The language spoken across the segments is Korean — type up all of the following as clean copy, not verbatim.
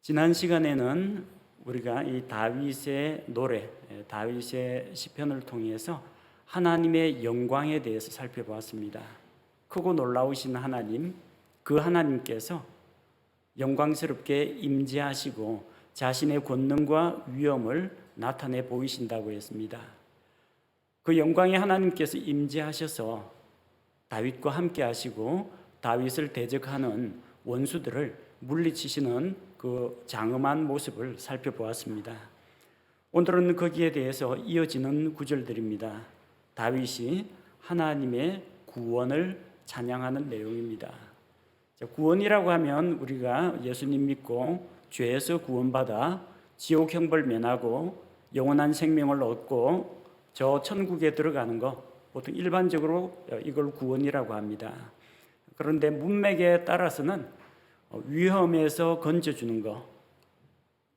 지난 시간에는 우리가 이 다윗의 노래, 다윗의 시편을 통해서 하나님의 영광에 대해서 살펴보았습니다. 크고 놀라우신 하나님, 그 하나님께서 영광스럽게 임재하시고 자신의 권능과 위엄을 나타내 보이신다고 했습니다. 그 영광의 하나님께서 임재하셔서 다윗과 함께 하시고 다윗을 대적하는 원수들을 물리치시는 그 장엄한 모습을 살펴보았습니다. 오늘은 거기에 대해서 이어지는 구절들입니다. 다윗이 하나님의 구원을 찬양하는 내용입니다. 구원이라고 하면 우리가 예수님 믿고 죄에서 구원받아 지옥 형벌 면하고 영원한 생명을 얻고 저 천국에 들어가는 것, 보통 일반적으로 이걸 구원이라고 합니다. 그런데 문맥에 따라서는 위험에서 건져주는 것,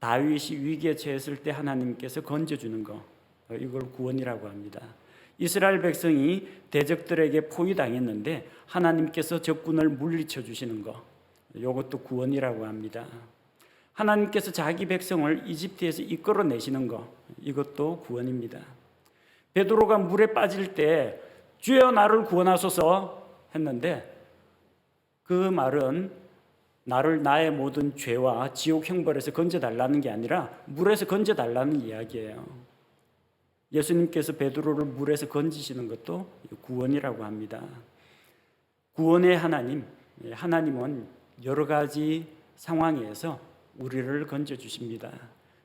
다윗이 위기에 처했을 때 하나님께서 건져주는 것, 이걸 구원이라고 합니다. 이스라엘 백성이 대적들에게 포위당했는데 하나님께서 적군을 물리쳐 주시는 것, 이것도 구원이라고 합니다. 하나님께서 자기 백성을 이집트에서 이끌어내시는 것, 이것도 구원입니다. 베드로가 물에 빠질 때 주여 나를 구원하소서 했는데 그 말은 나를 나의 모든 죄와 지옥 형벌에서 건져달라는 게 아니라 물에서 건져달라는 이야기예요. 예수님께서 베드로를 물에서 건지시는 것도 구원이라고 합니다. 구원의 하나님, 하나님은 여러 가지 상황에서 우리를 건져주십니다.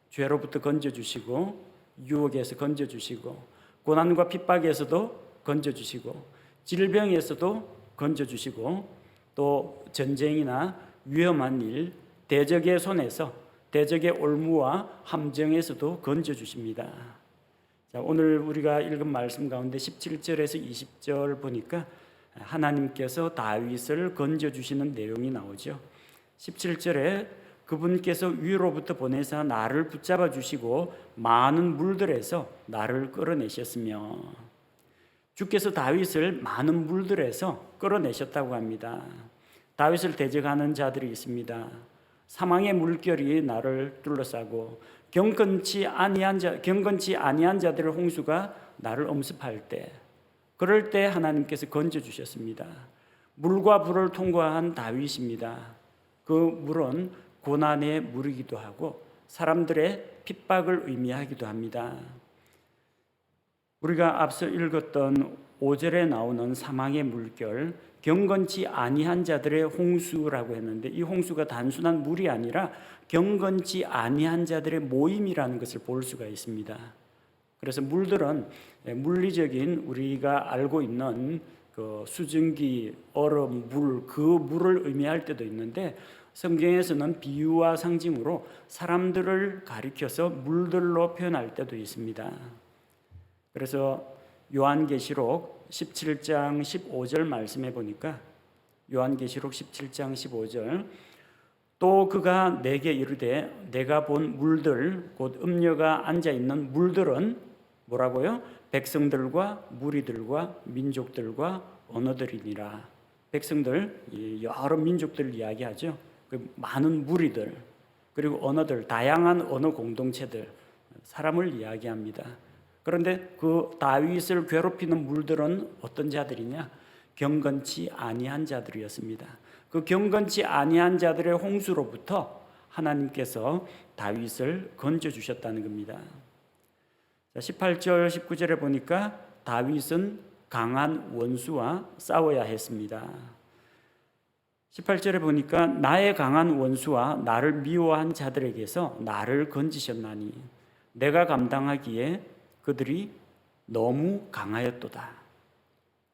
죄로부터 건져주시고 유혹에서 건져주시고 고난과 핍박에서도 건져주시고 질병에서도 건져주시고 또 전쟁이나 위험한 일, 대적의 손에서 대적의 올무와 함정에서도 건져주십니다. 자, 오늘 우리가 읽은 말씀 가운데 17절에서 20절 보니까 하나님께서 다윗을 건져주시는 내용이 나오죠. 17절에 그분께서 위로부터 보내사 나를 붙잡아 주시고 많은 물들에서 나를 끌어내셨으며, 주께서 다윗을 많은 물들에서 끌어내셨다고 합니다. 다윗을 대적하는 자들이 있습니다. 사망의 물결이 나를 둘러싸고 경건치 아니한 자들의 홍수가 나를 엄습할 때, 그럴 때 하나님께서 건져주셨습니다. 물과 불을 통과한 다윗입니다. 그 물은 고난의 물이기도 하고 사람들의 핍박을 의미하기도 합니다. 우리가 앞서 읽었던 5절에 나오는 사망의 물결, 경건치 아니한 자들의 홍수라고 했는데 이 홍수가 단순한 물이 아니라 경건치 아니한 자들의 모임이라는 것을 볼 수가 있습니다. 그래서 물들은 물리적인 우리가 알고 있는 그 수증기, 얼음, 물, 그 물을 의미할 때도 있는데 성경에서는 비유와 상징으로 사람들을 가리켜서 물들로 표현할 때도 있습니다. 그래서 요한계시록 17장 15절 말씀해 보니까 요한계시록 17장 15절 또 그가 내게 이르되 내가 본 물들 곧 음녀가 앉아있는 물들은 뭐라고요? 백성들과 무리들과 민족들과 언어들이니라. 백성들, 여러 민족들을 이야기하죠. 많은 무리들 그리고 언어들, 다양한 언어 공동체들, 사람을 이야기합니다. 그런데 그 다윗을 괴롭히는 물들은 어떤 자들이냐? 경건치 아니한 자들이었습니다. 그 경건치 아니한 자들의 홍수로부터 하나님께서 다윗을 건져주셨다는 겁니다. 18절 19절에 보니까 다윗은 강한 원수와 싸워야 했습니다. 18절에 보니까 나의 강한 원수와 나를 미워한 자들에게서 나를 건지셨나니 내가 감당하기에 그들이 너무 강하였도다.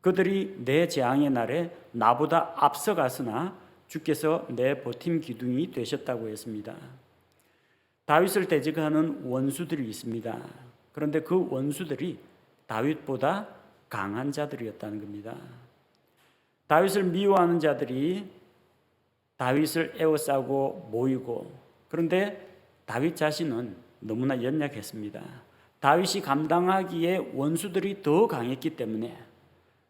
그들이 내 재앙의 날에 나보다 앞서갔으나 주께서 내 버팀 기둥이 되셨다고 했습니다. 다윗을 대적하는 원수들이 있습니다. 그런데 그 원수들이 다윗보다 강한 자들이었다는 겁니다. 다윗을 미워하는 자들이 다윗을 에워싸고 모이고, 그런데 다윗 자신은 너무나 연약했습니다. 다윗이 감당하기에 원수들이 더 강했기 때문에,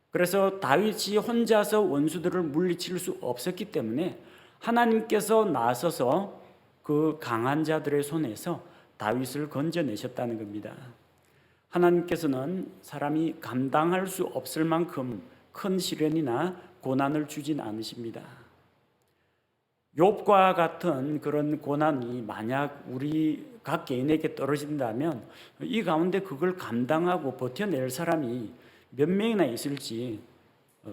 그래서 다윗이 혼자서 원수들을 물리칠 수 없었기 때문에 하나님께서 나서서 그 강한 자들의 손에서 다윗을 건져내셨다는 겁니다. 하나님께서는 사람이 감당할 수 없을 만큼 큰 시련이나 고난을 주진 않으십니다. 욥과 같은 그런 고난이 만약 우리 각 개인에게 떨어진다면 이 가운데 그걸 감당하고 버텨낼 사람이 몇 명이나 있을지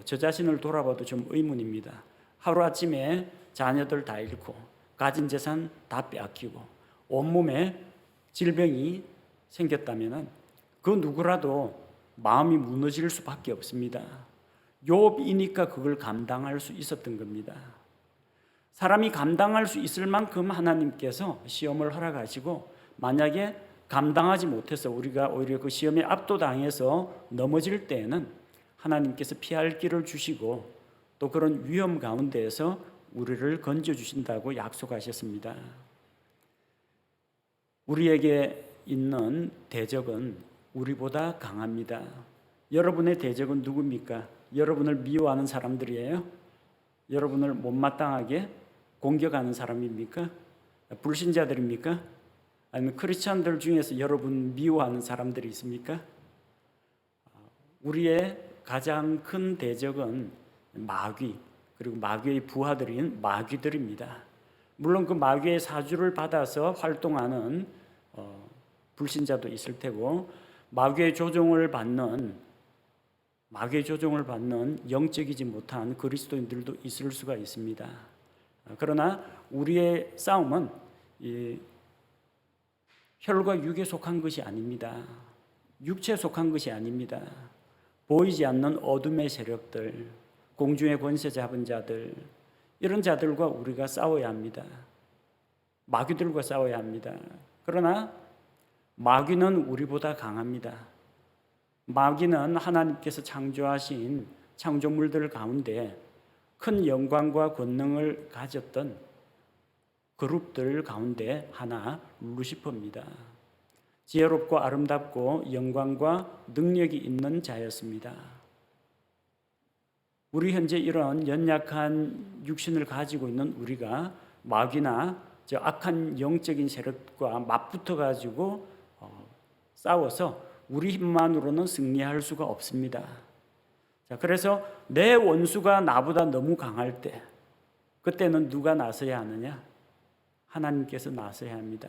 저 자신을 돌아봐도 좀 의문입니다. 하루아침에 자녀들 다 잃고 가진 재산 다 빼앗기고 온몸에 질병이 생겼다면 그 누구라도 마음이 무너질 수밖에 없습니다. 욥이니까 그걸 감당할 수 있었던 겁니다. 사람이 감당할 수 있을 만큼 하나님께서 시험을 허락하시고 만약에 감당하지 못해서 우리가 오히려 그 시험에 압도당해서 넘어질 때에는 하나님께서 피할 길을 주시고 또 그런 위험 가운데에서 우리를 건져주신다고 약속하셨습니다. 우리에게 있는 대적은 우리보다 강합니다. 여러분의 대적은 누굽니까? 여러분을 미워하는 사람들이에요? 여러분을 못마땅하게 공격하는 사람입니까? 불신자들입니까? 아니면 크리스찬들 중에서 여러분 미워하는 사람들이 있습니까? 우리의 가장 큰 대적은 마귀, 그리고 마귀의 부하들인 마귀들입니다. 물론 그 마귀의 사주를 받아서 활동하는 불신자도 있을 테고 마귀의 조종을 받는 영적이지 못한 그리스도인들도 있을 수가 있습니다. 그러나 우리의 싸움은 혈과 육에 속한 것이 아닙니다. 육체에 속한 것이 아닙니다. 보이지 않는 어둠의 세력들, 공중의 권세 잡은 자들, 이런 자들과 우리가 싸워야 합니다. 마귀들과 싸워야 합니다. 그러나 마귀는 우리보다 강합니다. 마귀는 하나님께서 창조하신 창조물들 가운데 큰 영광과 권능을 가졌던 그룹들 가운데 하나 루시퍼입니다. 지혜롭고 아름답고 영광과 능력이 있는 자였습니다. 우리 현재 이런 연약한 육신을 가지고 있는 우리가 마귀나 저 악한 영적인 세력과 맞붙어 가지고 싸워서 우리 힘만으로는 승리할 수가 없습니다. 자, 그래서 내 원수가 나보다 너무 강할 때 그때는 누가 나서야 하느냐? 하나님께서 나서야 합니다.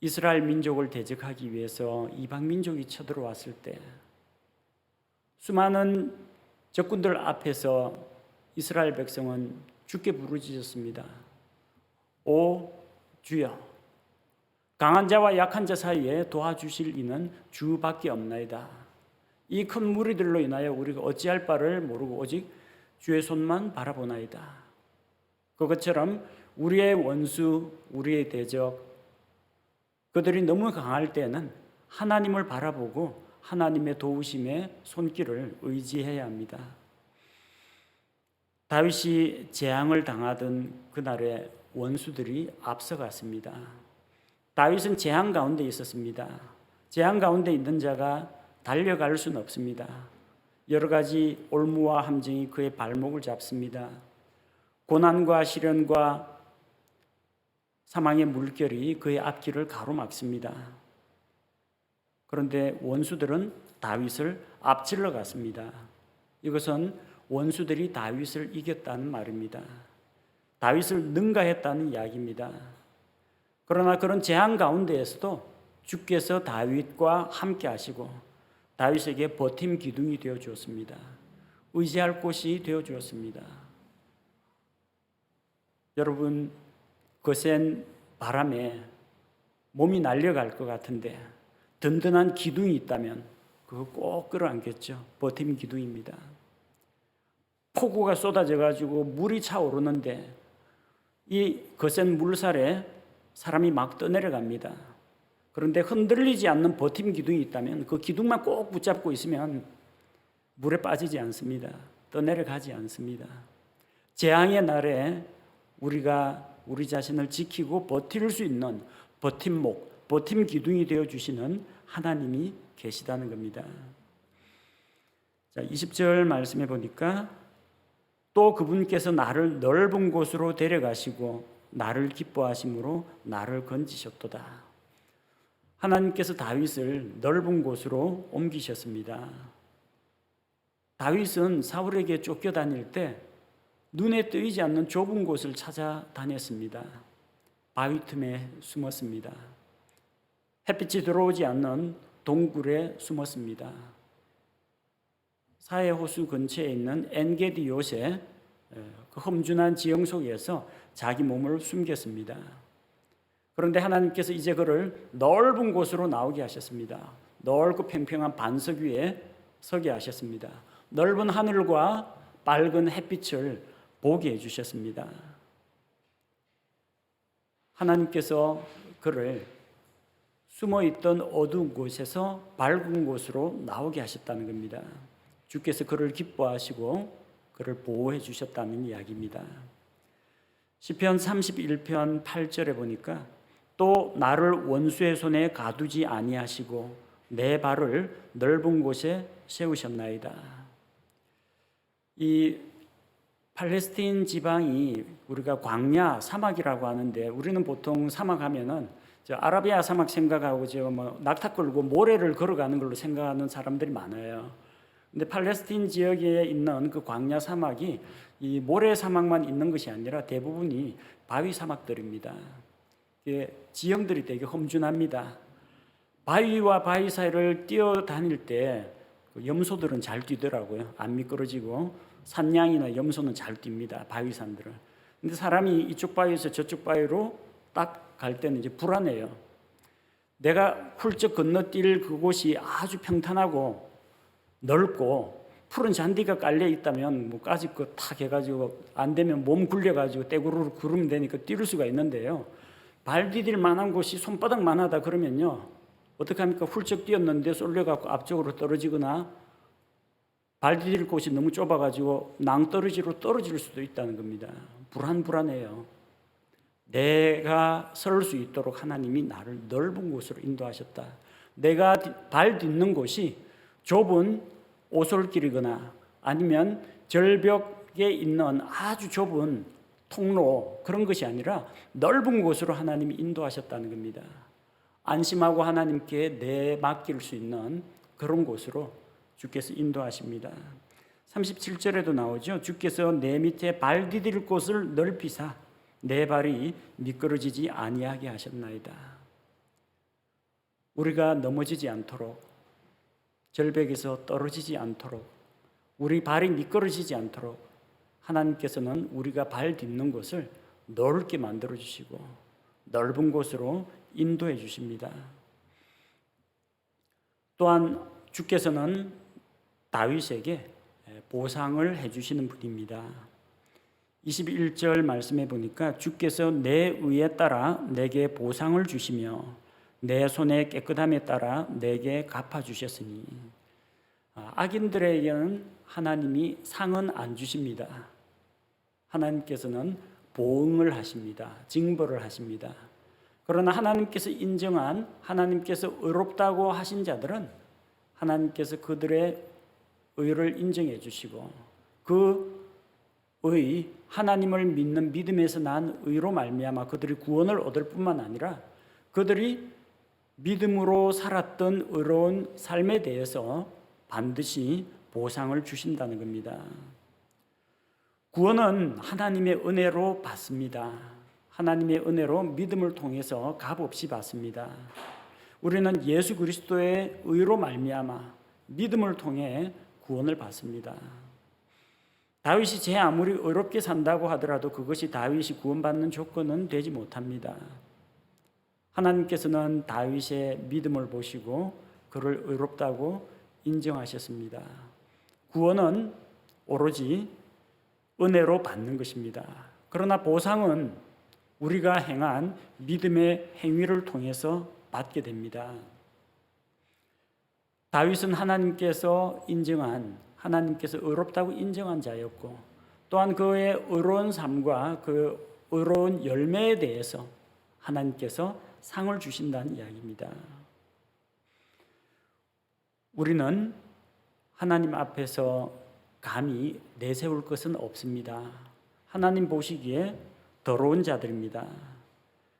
이스라엘 민족을 대적하기 위해서 이방 민족이 쳐들어왔을 때 수많은 적군들 앞에서 이스라엘 백성은 주께 부르짖었습니다. 오 주여, 강한 자와 약한 자 사이에 도와주실 이는 주밖에 없나이다. 이 큰 무리들로 인하여 우리가 어찌할 바를 모르고 오직 주의 손만 바라보나이다. 그것처럼 우리의 원수, 우리의 대적, 그들이 너무 강할 때는 하나님을 바라보고 하나님의 도우심의 손길을 의지해야 합니다. 다윗이 재앙을 당하던 그날에 원수들이 앞서갔습니다. 다윗은 재앙 가운데 있었습니다. 재앙 가운데 있는 자가 달려갈 수는 없습니다. 여러 가지 올무와 함정이 그의 발목을 잡습니다. 고난과 시련과 사망의 물결이 그의 앞길을 가로막습니다. 그런데 원수들은 다윗을 앞질러 갔습니다. 이것은 원수들이 다윗을 이겼다는 말입니다. 다윗을 능가했다는 이야기입니다. 그러나 그런 재앙 가운데에서도 주께서 다윗과 함께 하시고 다윗에게 버팀 기둥이 되어 주었습니다. 의지할 곳이 되어 주었습니다. 여러분, 거센 바람에 몸이 날려갈 것 같은데 든든한 기둥이 있다면 그거 꼭 끌어안겠죠. 버팀 기둥입니다. 폭우가 쏟아져 가지고 물이 차오르는데 이 거센 물살에 사람이 막 떠내려갑니다. 그런데 흔들리지 않는 버팀 기둥이 있다면 그 기둥만 꼭 붙잡고 있으면 물에 빠지지 않습니다. 떠내려가지 않습니다. 재앙의 날에 우리가 우리 자신을 지키고 버틸 수 있는 버팀목, 버팀 기둥이 되어 주시는 하나님이 계시다는 겁니다. 자, 20절 말씀해 보니까 또 그분께서 나를 넓은 곳으로 데려가시고 나를 기뻐하심으로 나를 건지셨도다. 하나님께서 다윗을 넓은 곳으로 옮기셨습니다. 다윗은 사울에게 쫓겨다닐 때 눈에 띄지 않는 좁은 곳을 찾아다녔습니다. 바위 틈에 숨었습니다. 햇빛이 들어오지 않는 동굴에 숨었습니다. 사해 호수 근처에 있는 엔게디 요새 그 험준한 지형 속에서 자기 몸을 숨겼습니다. 그런데 하나님께서 이제 그를 넓은 곳으로 나오게 하셨습니다. 넓고 평평한 반석 위에 서게 하셨습니다. 넓은 하늘과 밝은 햇빛을 보게 해주셨습니다. 하나님께서 그를 숨어있던 어두운 곳에서 밝은 곳으로 나오게 하셨다는 겁니다. 주께서 그를 기뻐하시고 그를 보호해 주셨다는 이야기입니다. 시편 31편 8절에 보니까 또 나를 원수의 손에 가두지 아니하시고 내 발을 넓은 곳에 세우셨나이다. 이 팔레스틴 지방이 우리가 광야 사막이라고 하는데 우리는 보통 사막 하면은 아라비아 사막 생각하고 낙타 끌고 모래를 걸어가는 걸로 생각하는 사람들이 많아요. 근데 팔레스틴 지역에 있는 그 광야 사막이 이 모래 사막만 있는 것이 아니라 대부분이 바위 사막들입니다. 지형들이 되게 험준합니다. 바위와 바위 사이를 뛰어다닐 때 염소들은 잘 뛰더라고요. 안 미끄러지고 산양이나 염소는 잘 뜁니다. 바위산들은. 근데 사람이 이쪽 바위에서 저쪽 바위로 딱 갈 때는 이제 불안해요. 내가 훌쩍 건너뛸 그곳이 아주 평탄하고 넓고 푸른 잔디가 깔려 있다면 뭐 까짓 거 탁 해가지고 안 되면 몸 굴려가지고 떼구르르 구르면 되니까 뛰를 수가 있는데요. 발 디딜 만한 곳이 손바닥만 하다 그러면요. 어떻게 합니까? 훌쩍 뛰었는데 쏠려갖고 앞쪽으로 떨어지거나 발 디딜 곳이 너무 좁아가지고 낭떠러지로 떨어질 수도 있다는 겁니다. 불안해요. 내가 설 수 있도록 하나님이 나를 넓은 곳으로 인도하셨다. 내가 발 딛는 곳이 좁은 오솔길이거나 아니면 절벽에 있는 아주 좁은 통로 그런 것이 아니라 넓은 곳으로 하나님이 인도하셨다는 겁니다. 안심하고 하나님께 내맡길 수 있는 그런 곳으로 주께서 인도하십니다. 37절에도 나오죠. 주께서 내 밑에 발 디딜 곳을 넓히사 내 발이 미끄러지지 아니하게 하셨나이다. 우리가 넘어지지 않도록 절벽에서 떨어지지 않도록 우리 발이 미끄러지지 않도록 하나님께서는 우리가 발 딛는 곳을 넓게 만들어 주시고 넓은 곳으로 인도해 주십니다. 또한 주께서는 다윗에게 보상을 해 주시는 분입니다. 21절 말씀해 보니까 주께서 내 의에 따라 내게 보상을 주시며 내 손의 깨끗함에 따라 내게 갚아 주셨으니 악인들에게는 하나님이 상은 안 주십니다. 하나님께서는 보응을 하십니다. 징벌을 하십니다. 그러나 하나님께서 인정한 하나님께서 의롭다고 하신 자들은 하나님께서 그들의 의를 인정해 주시고 그 의 하나님을 믿는 믿음에서 난 의로 말미암아 그들이 구원을 얻을 뿐만 아니라 그들이 믿음으로 살았던 의로운 삶에 대해서 반드시 보상을 주신다는 겁니다. 구원은 하나님의 은혜로 받습니다. 하나님의 은혜로 믿음을 통해서 값없이 받습니다. 우리는 예수 그리스도의 의로 말미암아 믿음을 통해 구원을 받습니다. 다윗이 제 아무리 의롭게 산다고 하더라도 그것이 다윗이 구원받는 조건은 되지 못합니다. 하나님께서는 다윗의 믿음을 보시고 그를 의롭다고 인정하셨습니다. 구원은 오로지 은혜로 받는 것입니다. 그러나 보상은 우리가 행한 믿음의 행위를 통해서 받게 됩니다. 다윗은 하나님께서 의롭다고 인정한 자였고 또한 그의 의로운 삶과 그 의로운 열매에 대해서 하나님께서 상을 주신다는 이야기입니다. 우리는 하나님 앞에서 감히 내세울 것은 없습니다. 하나님 보시기에 더러운 자들입니다.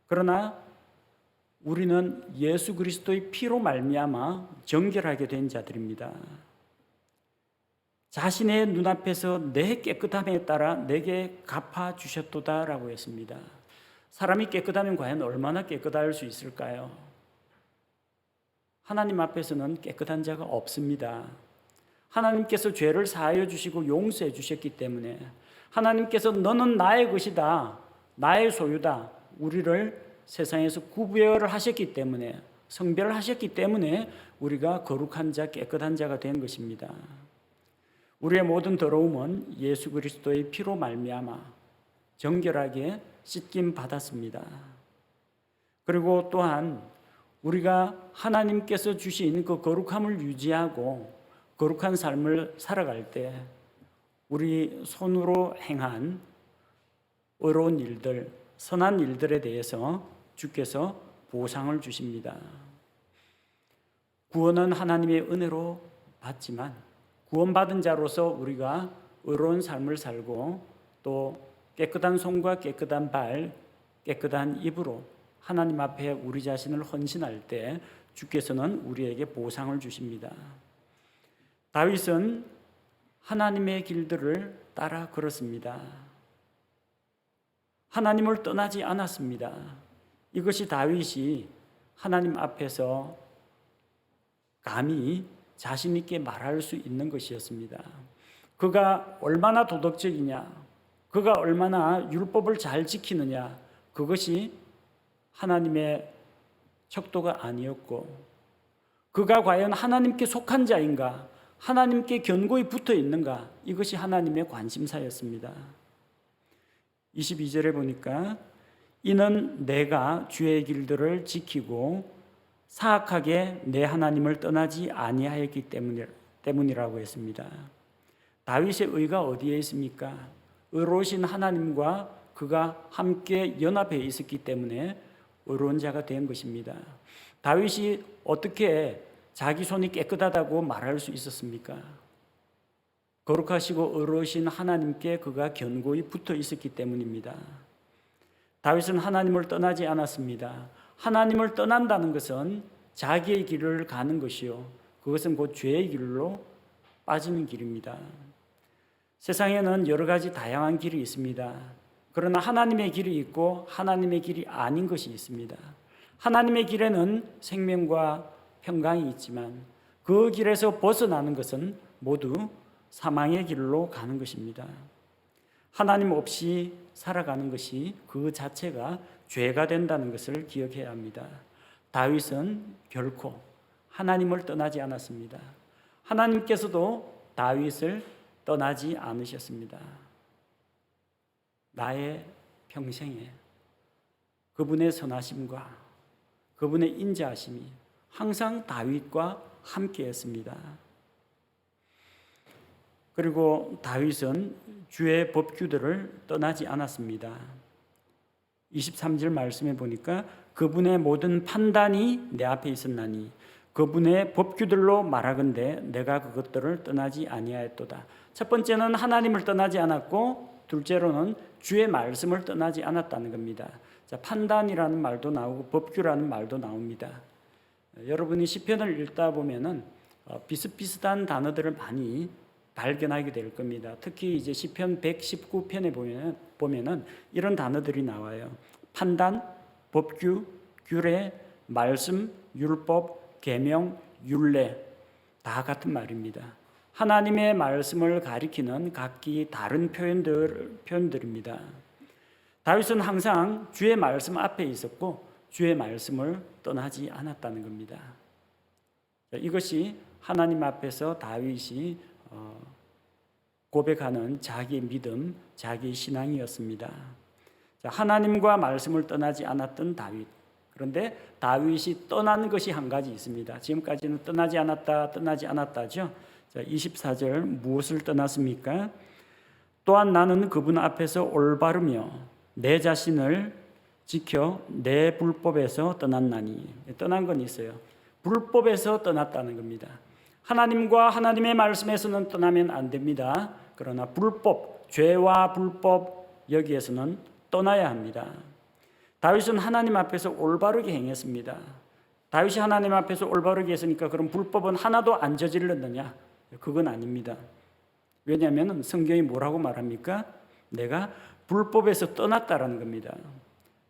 그러나 우리는 예수 그리스도의 피로 말미암아 정결하게 된 자들입니다. 자신의 눈앞에서 내 깨끗함에 따라 내게 갚아 주셨도다라고 했습니다. 사람이 깨끗하면 과연 얼마나 깨끗할 수 있을까요? 하나님 앞에서는 깨끗한 자가 없습니다. 하나님께서 죄를 사하여 주시고 용서해 주셨기 때문에, 하나님께서 너는 나의 것이다, 나의 소유다, 우리를 세상에서 구별하셨기 때문에, 성별하셨기 때문에 우리가 거룩한 자, 깨끗한 자가 된 것입니다. 우리의 모든 더러움은 예수 그리스도의 피로 말미암아 정결하게 씻김 받았습니다. 그리고 또한 우리가 하나님께서 주신 그 거룩함을 유지하고 거룩한 삶을 살아갈 때 우리 손으로 행한 의로운 일들, 선한 일들에 대해서 주께서 보상을 주십니다. 구원은 하나님의 은혜로 받지만 구원받은 자로서 우리가 의로운 삶을 살고 또 깨끗한 손과 깨끗한 발, 깨끗한 입으로 하나님 앞에 우리 자신을 헌신할 때 주께서는 우리에게 보상을 주십니다. 다윗은 하나님의 길들을 따라 걸었습니다. 하나님을 떠나지 않았습니다. 이것이 다윗이 하나님 앞에서 감히 자신 있게 말할 수 있는 것이었습니다. 그가 얼마나 도덕적이냐, 그가 얼마나 율법을 잘 지키느냐, 그것이 하나님의 척도가 아니었고, 그가 과연 하나님께 속한 자인가, 하나님께 견고히 붙어 있는가, 이것이 하나님의 관심사였습니다. 22절에 보니까 이는 내가 주의 길들을 지키고 사악하게 내 하나님을 떠나지 아니하였기 때문이라고 했습니다. 다윗의 의가 어디에 있습니까? 의로우신 하나님과 그가 함께 연합해 있었기 때문에 의로운 자가 된 것입니다. 다윗이 어떻게 자기 손이 깨끗하다고 말할 수 있었습니까? 거룩하시고 의로우신 하나님께 그가 견고히 붙어 있었기 때문입니다. 다윗은 하나님을 떠나지 않았습니다. 하나님을 떠난다는 것은 자기의 길을 가는 것이요, 그것은 곧 죄의 길로 빠지는 길입니다. 세상에는 여러 가지 다양한 길이 있습니다. 그러나 하나님의 길이 있고 하나님의 길이 아닌 것이 있습니다. 하나님의 길에는 생명과 평강이 있지만 그 길에서 벗어나는 것은 모두 사망의 길로 가는 것입니다. 하나님 없이 살아가는 것이 그 자체가 죄가 된다는 것을 기억해야 합니다. 다윗은 결코 하나님을 떠나지 않았습니다. 하나님께서도 다윗을 떠나지 않으셨습니다. 나의 평생에 그분의 선하심과 그분의 인자하심이 항상 다윗과 함께했습니다. 그리고 다윗은 주의 법규들을 떠나지 않았습니다. 23절 말씀에 보니까 그분의 모든 판단이 내 앞에 있었나니 그분의 법규들로 말하건대 내가 그것들을 떠나지 아니하였도다. 첫 번째는 하나님을 떠나지 않았고, 둘째로는 주의 말씀을 떠나지 않았다는 겁니다. 자, 판단이라는 말도 나오고 법규라는 말도 나옵니다. 여러분이 시편을 읽다 보면은 비슷비슷한 단어들을 많이 발견하게 될 겁니다. 특히 이제 시편 119편에 보면은 이런 단어들이 나와요. 판단, 법규, 규례, 말씀, 율법, 계명, 율례, 다 같은 말입니다. 하나님의 말씀을 가리키는 각기 다른 표현들입니다. 다윗은 항상 주의 말씀 앞에 있었고 주의 말씀을 떠나지 않았다는 겁니다. 이것이 하나님 앞에서 다윗이 고백하는 자기의 믿음, 자기의 신앙이었습니다. 하나님과 말씀을 떠나지 않았던 다윗. 그런데 다윗이 떠난 것이 한 가지 있습니다. 지금까지는 떠나지 않았다죠. 24절 무엇을 떠났습니까? 또한 나는 그분 앞에서 올바르며 내 자신을 지켜 내 불법에서 떠났나니. 떠난 건 있어요. 불법에서 떠났다는 겁니다. 하나님과 하나님의 말씀에서는 떠나면 안 됩니다. 그러나 불법, 죄와 불법, 여기에서는 떠나야 합니다. 다윗은 하나님 앞에서 올바르게 행했습니다. 다윗이 하나님 앞에서 올바르게 했으니까 그럼 불법은 하나도 안 저질렀느냐? 그건 아닙니다. 왜냐하면 성경이 뭐라고 말합니까? 내가 불법에서 떠났다라는 겁니다.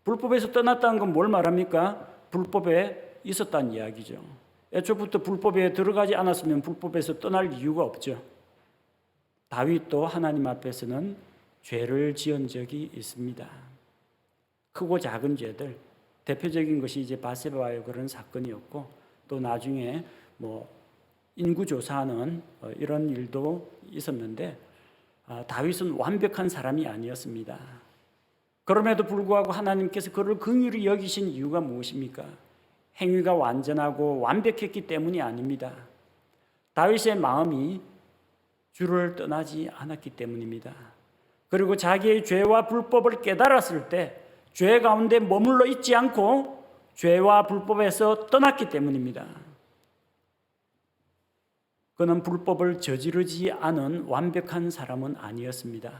불법에서 떠났다는 건 뭘 말합니까? 불법에 있었다는 이야기죠. 애초부터 불법에 들어가지 않았으면 불법에서 떠날 이유가 없죠. 다윗도 하나님 앞에서는 죄를 지은 적이 있습니다. 크고 작은 죄들, 대표적인 것이 이제 바세바와의 그런 사건이었고, 또 나중에 인구 조사하는 이런 일도 있었는데, 다윗은 완벽한 사람이 아니었습니다. 그럼에도 불구하고 하나님께서 그를 긍휼히 여기신 이유가 무엇입니까? 행위가 완전하고 완벽했기 때문이 아닙니다. 다윗의 마음이 주를 떠나지 않았기 때문입니다. 그리고 자기의 죄와 불법을 깨달았을 때 죄 가운데 머물러 있지 않고 죄와 불법에서 떠났기 때문입니다. 그는 불법을 저지르지 않은 완벽한 사람은 아니었습니다.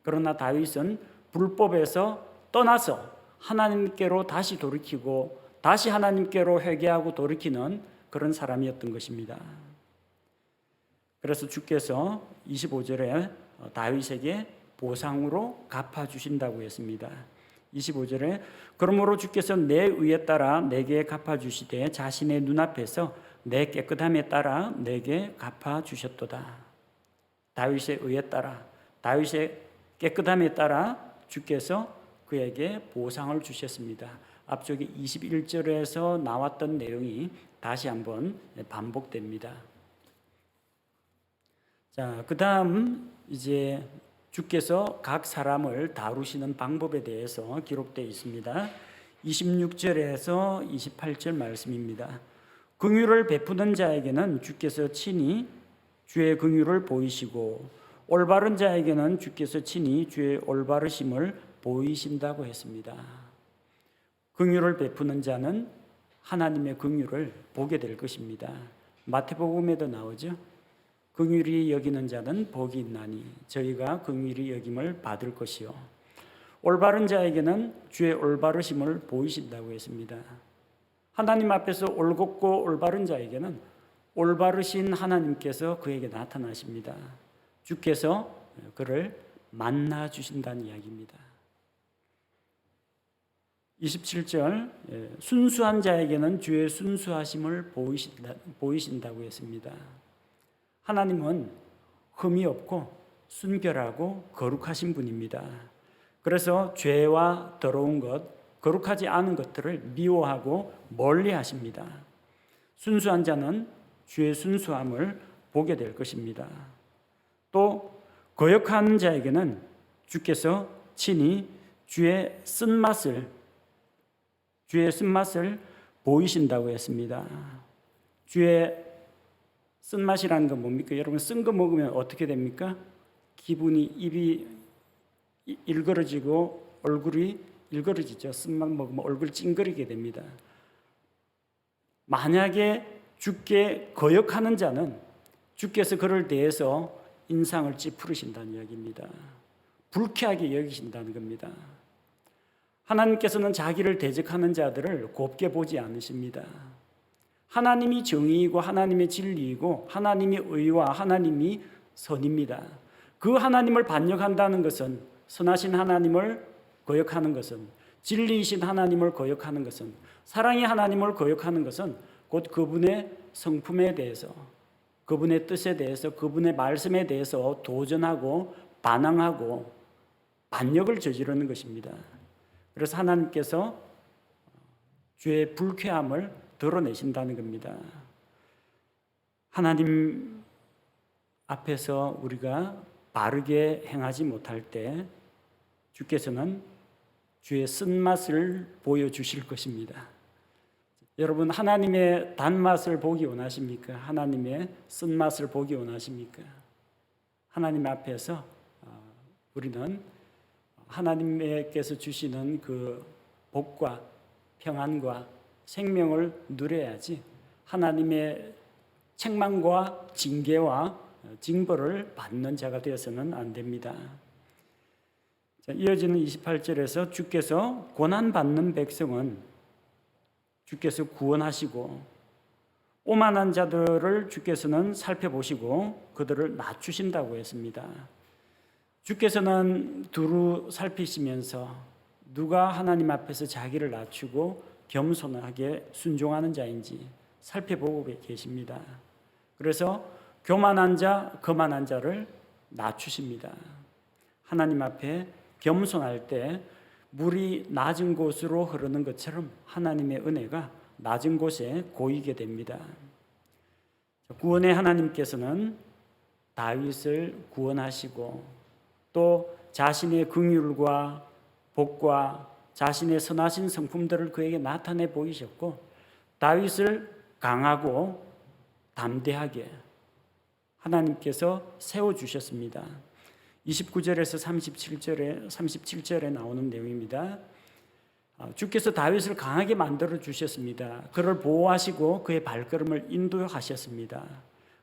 그러나 다윗은 불법에서 떠나서 하나님께로 다시 돌이키고 다시 하나님께로 회개하고 돌이키는 그런 사람이었던 것입니다. 그래서 주께서 25절에 다윗에게 보상으로 갚아주신다고 했습니다. 25절에 그러므로 주께서 내 의에 따라 내게 갚아주시되 자신의 눈앞에서 내 깨끗함에 따라 내게 갚아주셨도다. 다윗의 의에 따라, 다윗의 깨끗함에 따라 주께서 그에게 보상을 주셨습니다. 앞쪽에 21절에서 나왔던 내용이 다시 한번 반복됩니다. 자, 그 다음 이제 주께서 각 사람을 다루시는 방법에 대해서 기록되어 있습니다. 26절에서 28절 말씀입니다. 긍휼을 베푸는 자에게는 주께서 친히 주의 긍휼을 보이시고 올바른 자에게는 주께서 친히 주의 올바르심을 보이신다고 했습니다. 긍휼을 베푸는 자는 하나님의 긍휼을 보게 될 것입니다. 마태복음에도 나오죠. 긍휼히 여기는 자는 복이 있나니 저희가 긍휼히 여김을 받을 것이요. 올바른 자에게는 주의 올바르심을 보이신다고 했습니다. 하나님 앞에서 올곧고 올바른 자에게는 올바르신 하나님께서 그에게 나타나십니다. 주께서 그를 만나 주신다는 이야기입니다. 27절 순수한 자에게는 주의 순수하심을 보이신다고 했습니다. 하나님은 흠이 없고 순결하고 거룩하신 분입니다. 그래서 죄와 더러운 것, 거룩하지 않은 것들을 미워하고 멀리 하십니다. 순수한 자는 주의 순수함을 보게 될 것입니다. 또 거역한 자에게는 주께서 친히 주의 쓴맛을 보이신다고 했습니다. 주의 쓴맛이라는 건 뭡니까? 여러분 쓴 거 먹으면 어떻게 됩니까? 기분이 입이 일그러지고 얼굴이 일그러지죠. 쓴맛 먹으면 얼굴 찡그리게 됩니다. 만약에 주께 거역하는 자는 주께서 그를 대해서 인상을 찌푸리신다는 이야기입니다. 불쾌하게 여기신다는 겁니다. 하나님께서는 자기를 대적하는 자들을 곱게 보지 않으십니다. 하나님이 정의이고 하나님의 진리이고 하나님의 의와 하나님이 선입니다. 그 하나님을 반역한다는 것은, 선하신 하나님을 거역하는 것은, 진리이신 하나님을 거역하는 것은, 사랑의 하나님을 거역하는 것은 곧 그분의 성품에 대해서, 그분의 뜻에 대해서, 그분의 말씀에 대해서 도전하고 반항하고 반역을 저지르는 것입니다. 그래서 하나님께서 주의 불쾌함을 드러내신다는 겁니다. 하나님 앞에서 우리가 바르게 행하지 못할 때 주께서는 주의 쓴맛을 보여주실 것입니다. 여러분 하나님의 단맛을 보기 원하십니까? 하나님의 쓴맛을 보기 원하십니까? 하나님 앞에서 우리는 하나님께서 주시는 그 복과 평안과 생명을 누려야지 하나님의 책망과 징계와 징벌을 받는 자가 되어서는 안 됩니다. 이어지는 28절에서 주께서 고난받는 백성은 주께서 구원하시고 오만한 자들을 주께서는 살펴보시고 그들을 낮추신다고 했습니다. 주께서는 두루 살피시면서 누가 하나님 앞에서 자기를 낮추고 겸손하게 순종하는 자인지 살펴보고 계십니다. 그래서 교만한 자, 거만한 자를 낮추십니다. 하나님 앞에 겸손할 때 물이 낮은 곳으로 흐르는 것처럼 하나님의 은혜가 낮은 곳에 고이게 됩니다. 구원의 하나님께서는 다윗을 구원하시고 또 자신의 긍휼과 복과 자신의 선하신 성품들을 그에게 나타내 보이셨고 다윗을 강하고 담대하게 하나님께서 세워주셨습니다. 29절에서 37절에 나오는 내용입니다. 주께서 다윗을 강하게 만들어 주셨습니다. 그를 보호하시고 그의 발걸음을 인도하셨습니다.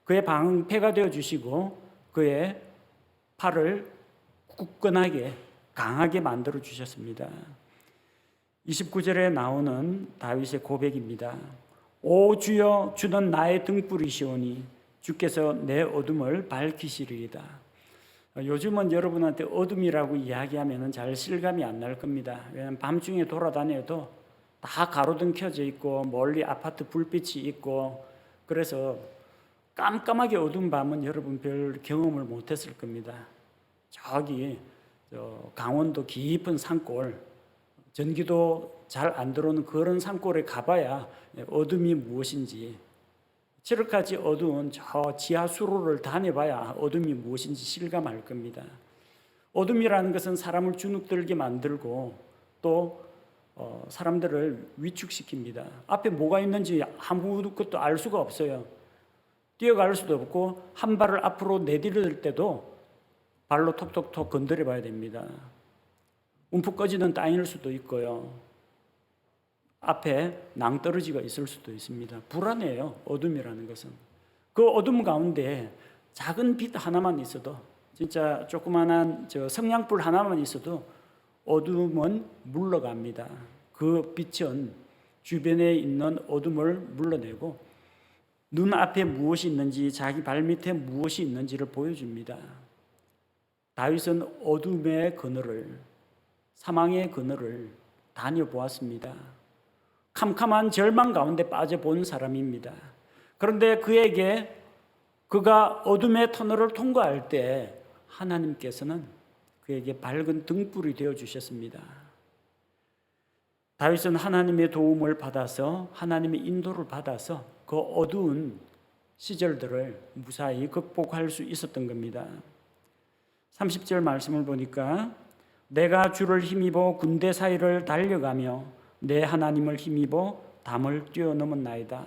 그의 방패가 되어 주시고 그의 팔을 굳건하게 강하게 만들어 주셨습니다. 29절에 나오는 다윗의 고백입니다. 오 주여, 주는 나의 등불이시오니 주께서 내 어둠을 밝히시리이다. 요즘은 여러분한테 어둠이라고 이야기하면 잘 실감이 안 날 겁니다. 왜냐하면 밤중에 돌아다녀도 다 가로등 켜져 있고 멀리 아파트 불빛이 있고 그래서 깜깜하게 어두운 밤은 여러분 별 경험을 못했을 겁니다. 저기 강원도 깊은 산골, 전기도 잘 안 들어오는 그런 산골에 가봐야 어둠이 무엇인지, 저렇게까지 어두운 저 지하 수로를 다녀봐야 어둠이 무엇인지 실감할 겁니다. 어둠이라는 것은 사람을 주눅들게 만들고 또 사람들을 위축시킵니다. 앞에 뭐가 있는지 아무것도 알 수가 없어요. 뛰어갈 수도 없고 한 발을 앞으로 내디딜 때도 발로 톡톡톡 건드려 봐야 됩니다. 움푹 꺼지는 땅일 수도 있고요. 앞에 낭떠러지가 있을 수도 있습니다. 불안해요. 어둠이라는 것은. 그 어둠 가운데 작은 빛 하나만 있어도, 진짜 조그만한 성냥불 하나만 있어도 어둠은 물러갑니다. 그 빛은 주변에 있는 어둠을 물러내고 눈앞에 무엇이 있는지, 자기 발밑에 무엇이 있는지를 보여줍니다. 다윗은 어둠의 그늘을, 사망의 그늘을 다녀보았습니다. 캄캄한 절망 가운데 빠져본 사람입니다. 그런데 그에게 그가 어둠의 터널을 통과할 때 하나님께서는 그에게 밝은 등불이 되어주셨습니다. 다윗은 하나님의 도움을 받아서, 하나님의 인도를 받아서 그 어두운 시절들을 무사히 극복할 수 있었던 겁니다. 30절 말씀을 보니까 내가 주를 힘입어 군대 사이를 달려가며 내 하나님을 힘입어 담을 뛰어넘었나이다.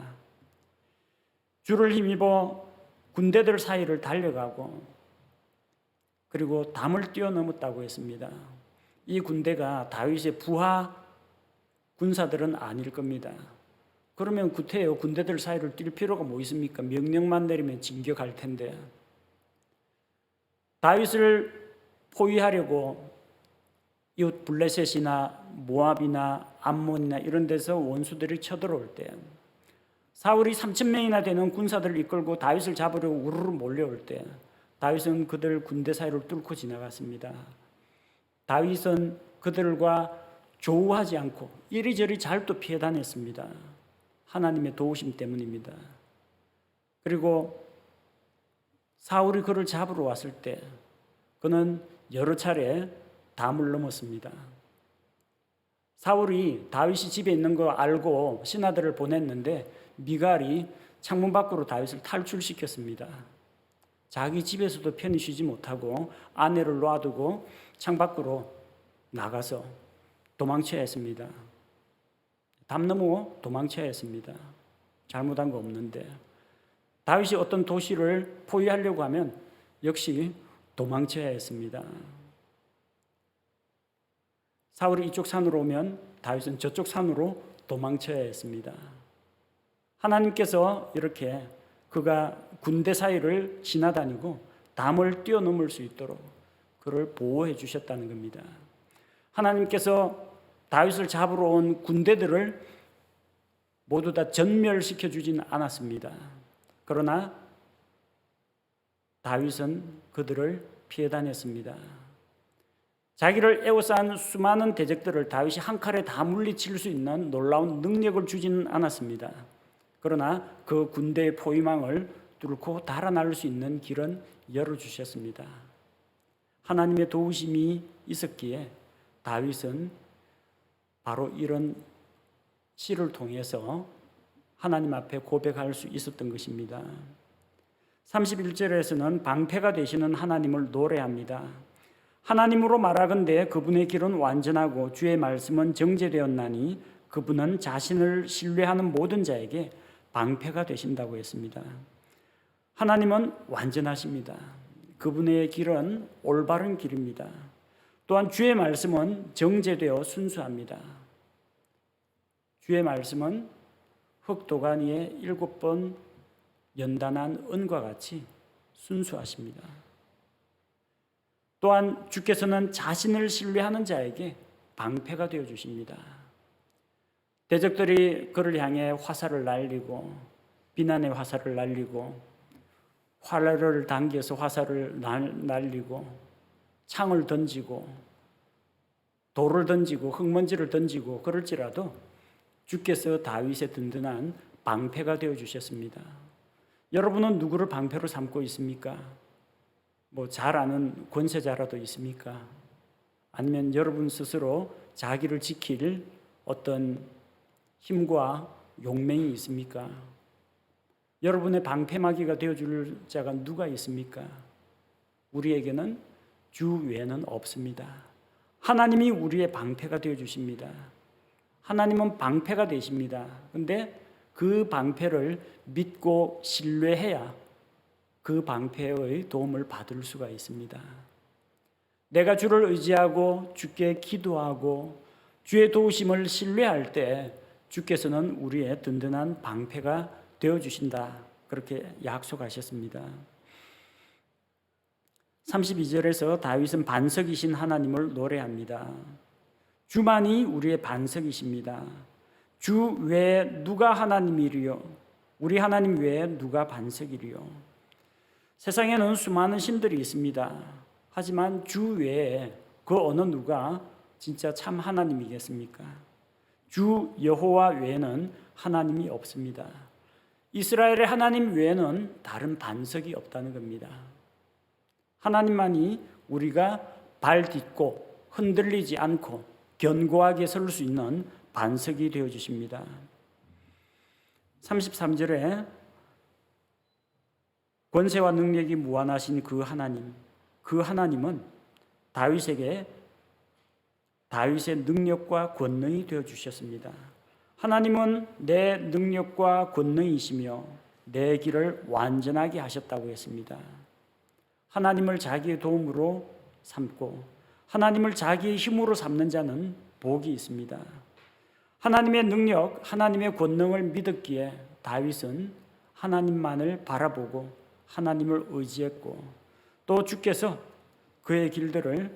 주를 힘입어 군대들 사이를 달려가고 그리고 담을 뛰어넘었다고 했습니다. 이 군대가 다윗의 부하 군사들은 아닐 겁니다. 그러면 구태여 군대들 사이를 뛸 필요가 뭐 있습니까? 명령만 내리면 진격할 텐데. 다윗을 포위하려고 이웃 블레셋이나 모압이나 암몬이나 이런 데서 원수들이 쳐들어올 때, 사울이 3,000명이나 되는 군사들을 이끌고 다윗을 잡으려고 우르르 몰려올 때 다윗은 그들 군대 사이를 뚫고 지나갔습니다. 다윗은 그들과 조우하지 않고 이리저리 잘 또 피해 다녔습니다. 하나님의 도우심 때문입니다. 그리고 사울이 그를 잡으러 왔을 때 그는 여러 차례 담을 넘었습니다. 사울이 다윗이 집에 있는 거 알고 신하들을 보냈는데 미갈이 창문 밖으로 다윗을 탈출시켰습니다. 자기 집에서도 편히 쉬지 못하고 아내를 놔두고 창 밖으로 나가서 도망쳐야 했습니다. 담 넘어 도망쳐야 했습니다. 잘못한 거 없는데 다윗이 어떤 도시를 포위하려고 하면 역시 도망쳐야 했습니다. 사울이 이쪽 산으로 오면 다윗은 저쪽 산으로 도망쳐야 했습니다. 하나님께서 이렇게 그가 군대 사이를 지나다니고 담을 뛰어넘을 수 있도록 그를 보호해 주셨다는 겁니다. 하나님께서 다윗을 잡으러 온 군대들을 모두 다 전멸시켜 주진 않았습니다. 그러나 다윗은 그들을 피해 다녔습니다. 자기를 에워싼 수많은 대적들을 다윗이 한 칼에 다 물리칠 수 있는 놀라운 능력을 주지는 않았습니다. 그러나 그 군대의 포위망을 뚫고 달아날 수 있는 길은 열어주셨습니다. 하나님의 도우심이 있었기에 다윗은 바로 이런 시를 통해서 하나님 앞에 고백할 수 있었던 것입니다. 31절에서는 방패가 되시는 하나님을 노래합니다. 하나님으로 말하건대 그분의 길은 완전하고 주의 말씀은 정죄되었나니 그분은 자신을 신뢰하는 모든 자에게 방패가 되신다고 했습니다. 하나님은 완전하십니다. 그분의 길은 올바른 길입니다. 또한 주의 말씀은 정죄되어 순수합니다. 주의 말씀은 흑도간 위에 7번 연단한 은과 같이 순수하십니다. 또한 주께서는 자신을 신뢰하는 자에게 방패가 되어 주십니다. 대적들이 그를 향해 화살을 날리고 비난의 화살을 날리고 활을 당겨서 화살을 날리고 창을 던지고 돌을 던지고 흙먼지를 던지고 그럴지라도 주께서 다윗의 든든한 방패가 되어 주셨습니다. 여러분은 누구를 방패로 삼고 있습니까? 잘 아는 권세자라도 있습니까? 아니면 여러분 스스로 자기를 지킬 어떤 힘과 용맹이 있습니까? 여러분의 방패막이가 되어줄 자가 누가 있습니까? 우리에게는 주 외에는 없습니다. 하나님이 우리의 방패가 되어주십니다. 하나님은 방패가 되십니다. 그런데 그 방패를 믿고 신뢰해야 그 방패의 도움을 받을 수가 있습니다. 내가 주를 의지하고 주께 기도하고 주의 도우심을 신뢰할 때 주께서는 우리의 든든한 방패가 되어주신다. 그렇게 약속하셨습니다. 32절에서 다윗은 반석이신 하나님을 노래합니다. 주만이 우리의 반석이십니다. 주 외에 누가 하나님이리요? 우리 하나님 외에 누가 반석이리요? 세상에는 수많은 신들이 있습니다. 하지만 주 외에 그 어느 누가 진짜 참 하나님이겠습니까? 주 여호와 외에는 하나님이 없습니다. 이스라엘의 하나님 외에는 다른 반석이 없다는 겁니다. 하나님만이 우리가 발 딛고 흔들리지 않고 견고하게 설 수 있는 반석이 되어 주십니다. 33절에 권세와 능력이 무한하신 그 하나님은 다윗에게 다윗의 능력과 권능이 되어 주셨습니다. 하나님은 내 능력과 권능이시며 내 길을 완전하게 하셨다고 했습니다. 하나님을 자기의 도움으로 삼고 하나님을 자기의 힘으로 삼는 자는 복이 있습니다. 하나님의 능력, 하나님의 권능을 믿었기에 다윗은 하나님만을 바라보고 하나님을 의지했고 또 주께서 그의 길들을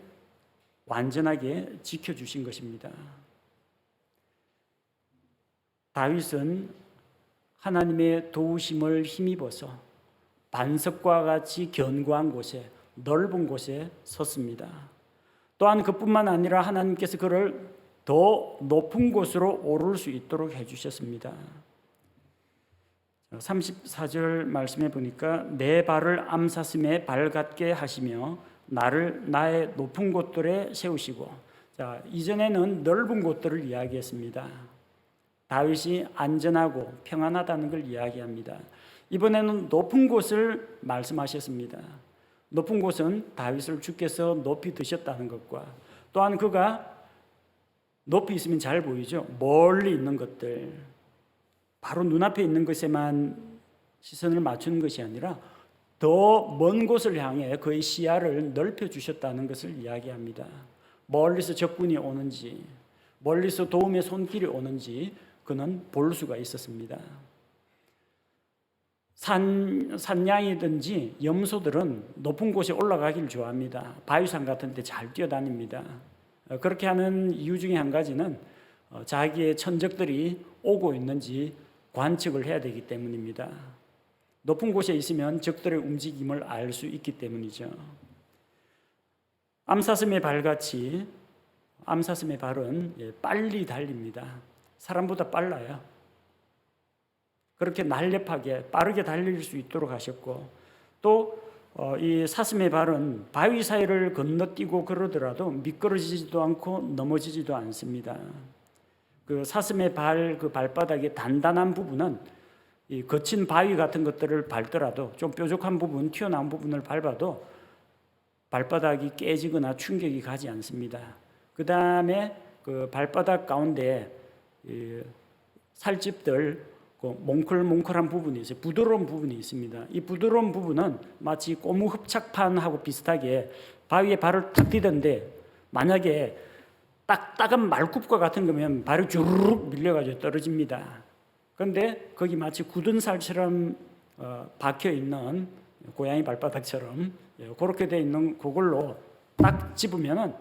완전하게 지켜주신 것입니다. 다윗은 하나님의 도우심을 힘입어서 반석과 같이 견고한 곳에 넓은 곳에 섰습니다. 또한 그뿐만 아니라 하나님께서 그를 더 높은 곳으로 오를 수 있도록 해주셨습니다. 34절 말씀해 보니까 내 발을 암사슴에 발 같게 하시며 나를 나의 높은 곳들에 세우시고, 이전에는 넓은 곳들을 이야기했습니다. 다윗이 안전하고 평안하다는 걸 이야기합니다. 이번에는 높은 곳을 말씀하셨습니다. 높은 곳은 다윗을 주께서 높이 드셨다는 것과 또한 그가 높이 있으면 잘 보이죠. 멀리 있는 것들, 바로 눈앞에 있는 것에만 시선을 맞추는 것이 아니라 더 먼 곳을 향해 그의 시야를 넓혀 주셨다는 것을 이야기합니다. 멀리서 적군이 오는지 멀리서 도움의 손길이 오는지 그는 볼 수가 있었습니다. 산양이든지 염소들은 높은 곳에 올라가기를 좋아합니다. 바위산 같은 데 잘 뛰어다닙니다. 그렇게 하는 이유 중에 한 가지는 자기의 천적들이 오고 있는지 관측을 해야 되기 때문입니다. 높은 곳에 있으면 적들의 움직임을 알 수 있기 때문이죠. 암사슴의 발같이 암사슴의 발은 빨리 달립니다. 사람보다 빨라요. 그렇게 날렵하게 빠르게 달릴 수 있도록 하셨고, 또 이 사슴의 발은 바위 사이를 건너뛰고 그러더라도 미끄러지지도 않고 넘어지지도 않습니다. 그 사슴의 그 발바닥의 단단한 부분은 이 거친 바위 같은 것들을 밟더라도, 좀 뾰족한 부분, 튀어나온 부분을 밟아도 발바닥이 깨지거나 충격이 가지 않습니다. 그 다음에 그 발바닥 가운데 살집들, 몽클몽클한 부분이 있어요. 부드러운 부분이 있습니다. 이 부드러운 부분은 마치 고무 흡착판하고 비슷하게 바위에 발을 탁 디던데, 만약에 딱딱한 말굽과 같은 거면 발이 주르륵 밀려가지고 떨어집니다. 그런데 거기 마치 굳은 살처럼 박혀 있는, 고양이 발바닥처럼 그렇게 돼 있는 그걸로 딱 집으면은,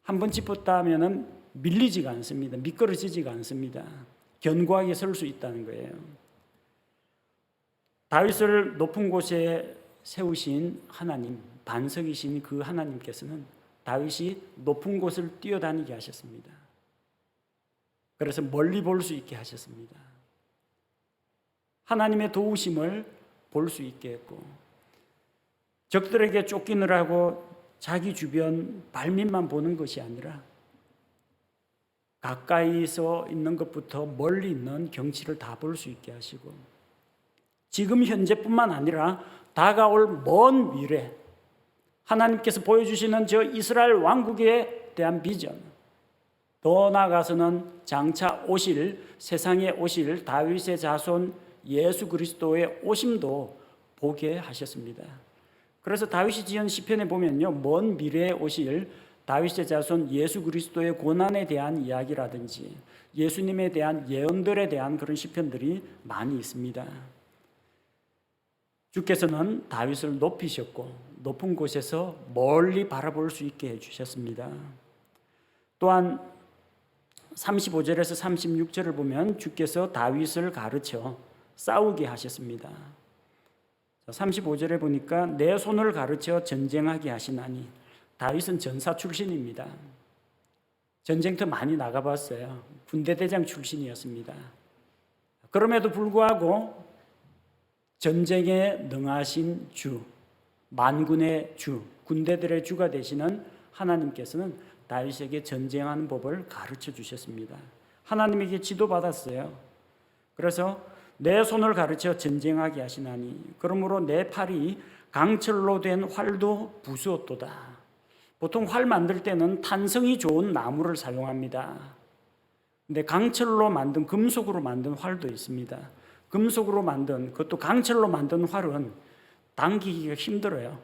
한번 짚었다 하면은 밀리지가 않습니다. 미끄러지지가 않습니다. 견고하게 설 수 있다는 거예요. 다윗을 높은 곳에 세우신 하나님, 반석이신 그 하나님께서는 다윗이 높은 곳을 뛰어다니게 하셨습니다. 그래서 멀리 볼 수 있게 하셨습니다. 하나님의 도우심을 볼 수 있게 했고, 적들에게 쫓기느라고 자기 주변 발밑만 보는 것이 아니라 가까이서 있는 것부터 멀리 있는 경치를 다 볼 수 있게 하시고, 지금 현재뿐만 아니라 다가올 먼 미래, 하나님께서 보여주시는 저 이스라엘 왕국에 대한 비전, 더 나아가서는 장차 오실, 세상에 오실 다윗의 자손 예수 그리스도의 오심도 보게 하셨습니다. 그래서 다윗이 지은 시편에 보면요, 먼 미래에 오실 다윗의 자손 예수 그리스도의 고난에 대한 이야기라든지 예수님에 대한 예언들에 대한 그런 시편들이 많이 있습니다. 주께서는 다윗을 높이셨고 높은 곳에서 멀리 바라볼 수 있게 해주셨습니다. 또한 35절에서 36절을 보면 주께서 다윗을 가르쳐 싸우게 하셨습니다. 35절에 보니까 내 손을 가르쳐 전쟁하게 하시나니, 다윗은 전사 출신입니다. 전쟁터 많이 나가봤어요. 군대대장 출신이었습니다. 그럼에도 불구하고 전쟁에 능하신 주, 만군의 주, 군대들의 주가 되시는 하나님께서는 다윗에게 전쟁하는 법을 가르쳐 주셨습니다. 하나님에게 지도받았어요. 그래서 내 손을 가르쳐 전쟁하게 하시나니, 그러므로 내 팔이 강철로 된 활도 부수었도다. 보통 활 만들 때는 탄성이 좋은 나무를 사용합니다. 근데 강철로 만든, 금속으로 만든 활도 있습니다. 금속으로 만든, 그것도 강철로 만든 활은 당기기가 힘들어요.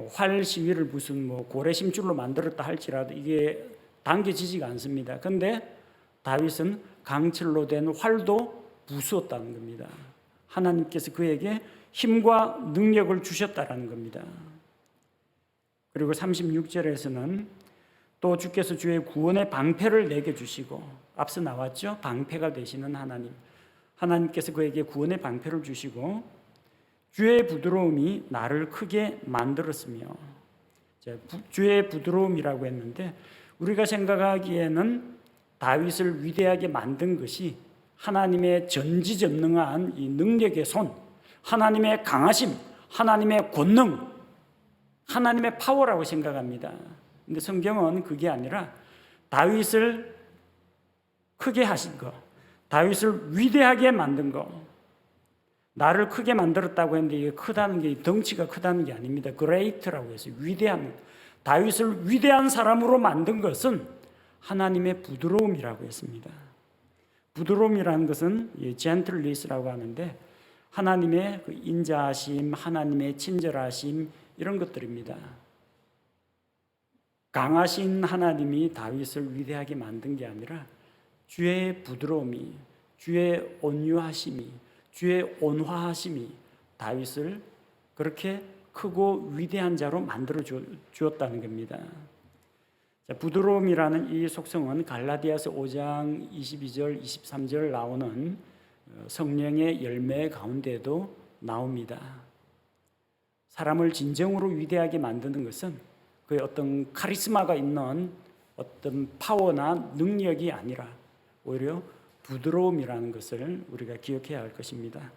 활 시위를 무슨 고래 심줄로 만들었다 할지라도 이게 당겨지지가 않습니다. 근데 다윗은 강철로 된 활도 부수었다는 겁니다. 하나님께서 그에게 힘과 능력을 주셨다는 겁니다. 그리고 36절에서는 또 주께서 주의 구원의 방패를 내게 주시고, 앞서 나왔죠? 방패가 되시는 하나님, 하나님께서 그에게 구원의 방패를 주시고 주의 부드러움이 나를 크게 만들었으며, 주의 부드러움이라고 했는데 우리가 생각하기에는 다윗을 위대하게 만든 것이 하나님의 전지전능한 이 능력의 손, 하나님의 강하심, 하나님의 권능, 하나님의 파워라고 생각합니다. 근데 성경은 그게 아니라 다윗을 크게 하신 거, 다윗을 위대하게 만든 거, 나를 크게 만들었다고 했는데 이게 크다는 게 덩치가 크다는 게 아닙니다. great라고 해서 위대한, 다윗을 위대한 사람으로 만든 것은 하나님의 부드러움이라고 했습니다. 부드러움이라는 것은 gentleness라고 하는데 하나님의 그 인자하심, 하나님의 친절하심, 이런 것들입니다. 강하신 하나님이 다윗을 위대하게 만든 게 아니라 주의 부드러움이, 주의 온유하심이, 주의 온화하심이 다윗을 그렇게 크고 위대한 자로 만들어 주었다는 겁니다. 부드러움이라는 이 속성은 갈라디아서 5장 22절, 23절 나오는 성령의 열매 가운데도 나옵니다. 사람을 진정으로 위대하게 만드는 것은 그의 어떤 카리스마가 있는 어떤 파워나 능력이 아니라 오히려 부드러움이라는 것을 우리가 기억해야 할 것입니다.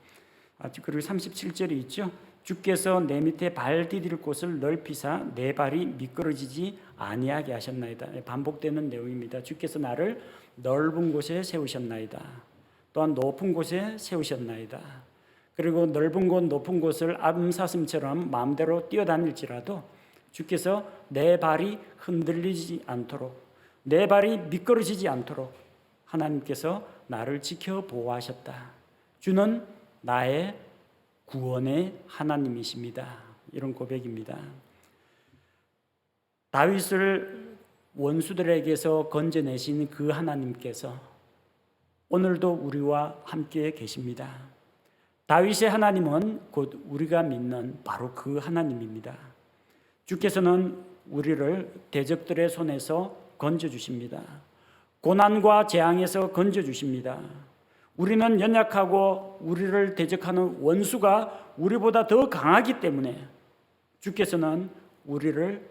그리고 37절이 있죠. 주께서 내 밑에 발 디딜 곳을 넓히사 내 발이 미끄러지지 아니하게 하셨나이다. 반복되는 내용입니다. 주께서 나를 넓은 곳에 세우셨나이다. 또한 높은 곳에 세우셨나이다. 그리고 넓은 곳, 높은 곳을 암사슴처럼 마음대로 뛰어다닐지라도 주께서 내 발이 흔들리지 않도록, 내 발이 미끄러지지 않도록 하나님께서 나를 지켜 보호하셨다. 주는 나의 구원의 하나님이십니다. 이런 고백입니다. 다윗을 원수들에게서 건져내신 그 하나님께서 오늘도 우리와 함께 계십니다. 다윗의 하나님은 곧 우리가 믿는 바로 그 하나님입니다. 주께서는 우리를 대적들의 손에서 건져주십니다. 고난과 재앙에서 건져주십니다. 우리는 연약하고 우리를 대적하는 원수가 우리보다 더 강하기 때문에 주께서는 우리를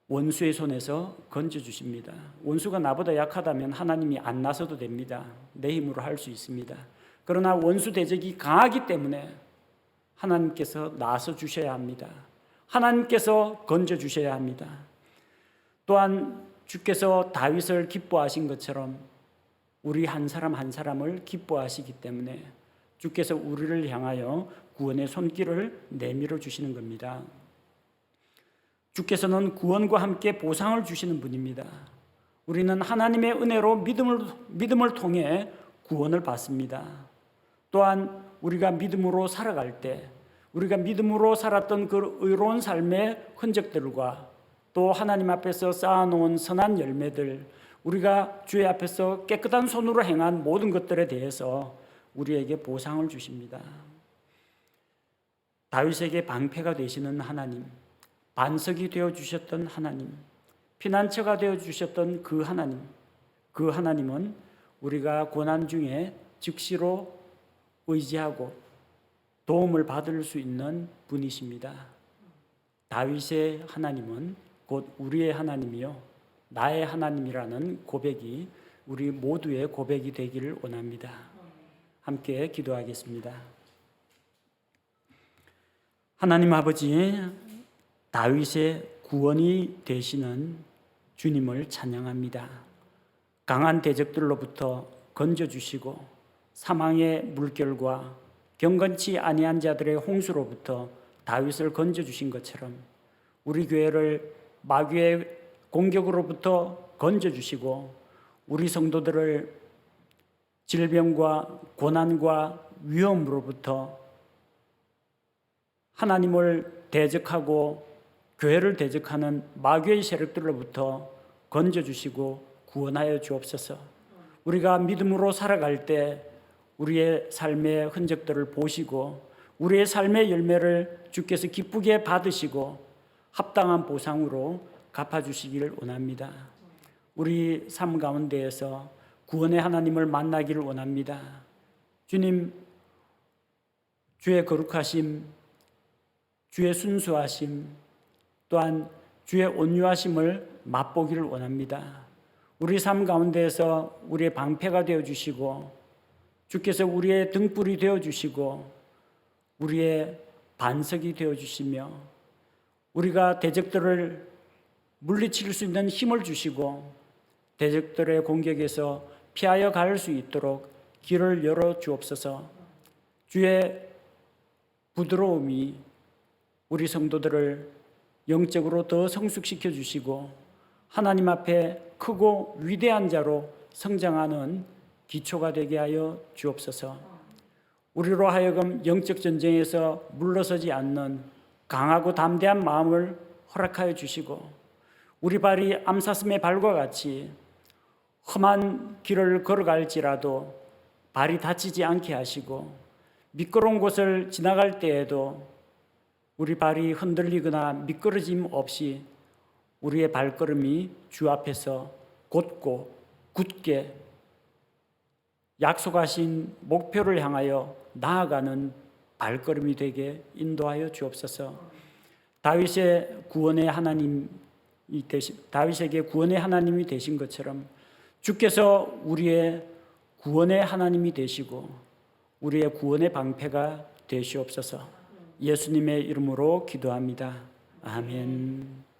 원수의 손에서 건져주십니다. 원수가 나보다 약하다면 하나님이 안 나서도 됩니다. 내 힘으로 할 수 있습니다. 그러나 원수 대적이 강하기 때문에 하나님께서 나서 주셔야 합니다. 하나님께서 건져주셔야 합니다. 또한 주께서 다윗을 기뻐하신 것처럼 우리 한 사람 한 사람을 기뻐하시기 때문에 주께서 우리를 향하여 구원의 손길을 내밀어 주시는 겁니다. 주께서는 구원과 함께 보상을 주시는 분입니다. 우리는 하나님의 은혜로 믿음을 통해 구원을 받습니다. 또한 우리가 믿음으로 살아갈 때 우리가 믿음으로 살았던 그 의로운 삶의 흔적들과 또 하나님 앞에서 쌓아놓은 선한 열매들, 우리가 주의 앞에서 깨끗한 손으로 행한 모든 것들에 대해서 우리에게 보상을 주십니다. 다윗에게 방패가 되시는 하나님, 반석이 되어주셨던 하나님, 피난처가 되어주셨던 그 하나님은 우리가 고난 중에 즉시로 의지하고 도움을 받을 수 있는 분이십니다. 다윗의 하나님은 곧 우리의 하나님이요 나의 하나님이라는 고백이 우리 모두의 고백이 되기를 원합니다. 함께 기도하겠습니다. 하나님 아버지, 다윗의 구원이 되시는 주님을 찬양합니다. 강한 대적들로부터 건져주시고 사망의 물결과 경건치 아니한 자들의 홍수로부터 다윗을 건져주신 것처럼 우리 교회를 마귀의 공격으로부터 건져주시고 우리 성도들을 질병과 고난과 위험으로부터 하나님을 대적하고 교회를 대적하는 마귀의 세력들로부터 건져주시고 구원하여 주옵소서. 우리가 믿음으로 살아갈 때 우리의 삶의 흔적들을 보시고 우리의 삶의 열매를 주께서 기쁘게 받으시고 합당한 보상으로 갚아주시기를 원합니다. 우리 삶 가운데에서 구원의 하나님을 만나기를 원합니다. 주님, 주의 거룩하심, 주의 순수하심, 또한 주의 온유하심을 맛보기를 원합니다. 우리 삶 가운데에서 우리의 방패가 되어주시고 주께서 우리의 등불이 되어주시고 우리의 반석이 되어주시며 우리가 대적들을 물리칠 수 있는 힘을 주시고 대적들의 공격에서 피하여 갈 수 있도록 길을 열어 주옵소서. 주의 부드러움이 우리 성도들을 영적으로 더 성숙시켜 주시고 하나님 앞에 크고 위대한 자로 성장하는 기초가 되게 하여 주옵소서. 우리로 하여금 영적 전쟁에서 물러서지 않는 강하고 담대한 마음을 허락하여 주시고 우리 발이 암사슴의 발과 같이 험한 길을 걸어갈지라도 발이 다치지 않게 하시고 미끄러운 곳을 지나갈 때에도 우리 발이 흔들리거나 미끄러짐 없이 우리의 발걸음이 주 앞에서 곧고 굳게 약속하신 목표를 향하여 나아가는 발걸음이 되게 인도하여 주옵소서. 다윗의 구원의 하나님이 다윗에게 구원의 하나님이 되신 것처럼 주께서 우리의 구원의 하나님이 되시고 우리의 구원의 방패가 되시옵소서. 예수님의 이름으로 기도합니다. 아멘.